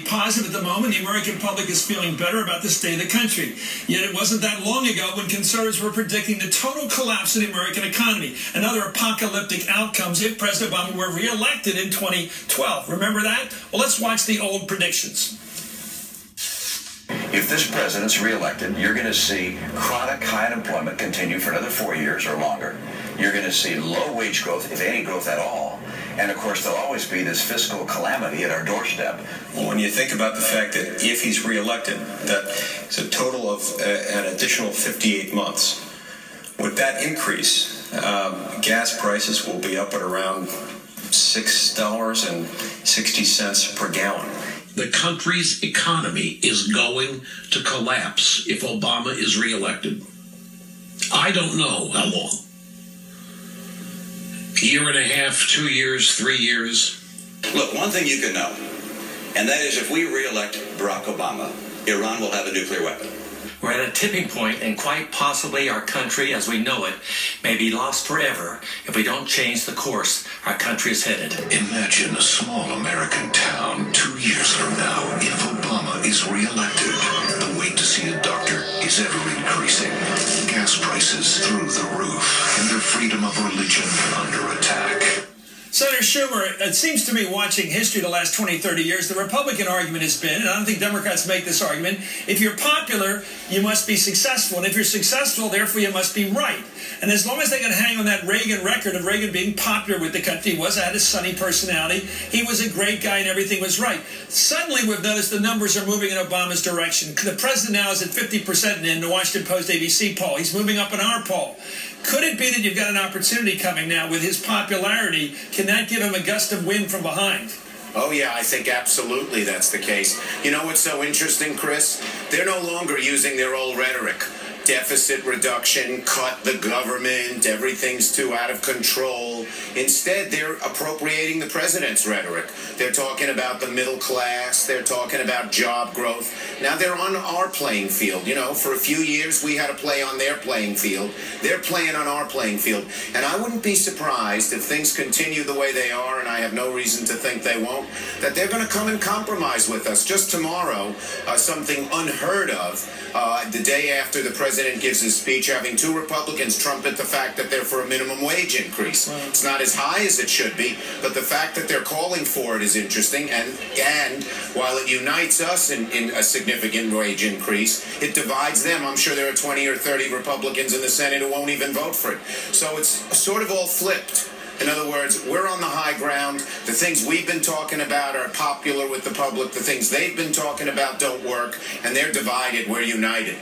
Positive at the moment. The American public is feeling better about the state of the country. Yet it wasn't that long ago when conservatives were predicting the total collapse of the American economy and other apocalyptic outcomes if President Obama were reelected in 2012. Remember that? Well, let's watch the old predictions. If this president's reelected, you're going to see chronic high unemployment continue for another 4 years or longer. You're going to see low wage growth, if any growth at all. And, of course, there'll always be this fiscal calamity at our doorstep. When you think about the fact that if he's reelected, that's a total of an additional 58 months. With that increase, gas prices will be up at around $6.60 per gallon. The country's economy is going to collapse if Obama is reelected. I don't know how long. A year and a half, 2 years, 3 years. Look, one thing you can know, and that is if we reelect Barack Obama, Iran will have a nuclear weapon. We're at a tipping point, and quite possibly our country as we know it may be lost forever if we don't change the course our country is headed. Imagine a small American town 2 years from now if Obama is reelected. The wait to see a doctor is ever increasing. Gas prices through the roof, and their freedom of religion under attack. Senator Schumer, it seems to me, watching history the last 20, 30 years, the Republican argument has been, and I don't think Democrats make this argument, if you're popular, you must be successful. And if you're successful, therefore, you must be right. And as long as they can hang on that Reagan record of Reagan being popular with the country, he had a sunny personality, he was a great guy and everything was right. Suddenly, we've noticed the numbers are moving in Obama's direction. The president now is at 50% in the Washington Post ABC poll. He's moving up in our poll. Could it be that you've got an opportunity coming now with his popularity? Can that give him a gust of wind from behind? Oh, yeah, I think absolutely that's the case. You know what's so interesting, Chris? They're no longer using their old rhetoric. Deficit reduction, cut the government, everything's too out of control. Instead, they're appropriating the president's rhetoric. They're talking about the middle class. They're talking about job growth. Now they're on our playing field. You know, for a few years we had to play on their playing field. They're playing on our playing field. And I wouldn't be surprised if things continue the way they are, and I have no reason to think they won't, that they're going to come and compromise with us. Just tomorrow, something unheard of, the day after the president gives his speech, having two Republicans trumpet the fact that they're for a minimum wage increase. Wow. It's not as high as it should be, but the fact that they're calling for it is interesting. And while it unites us in a significant wage increase, it divides them. I'm sure there are 20 or 30 Republicans in the Senate who won't even vote for it. So it's sort of all flipped. In other words, we're on the high ground. The things we've been talking about are popular with the public. The things they've been talking about don't work, and they're divided. We're united.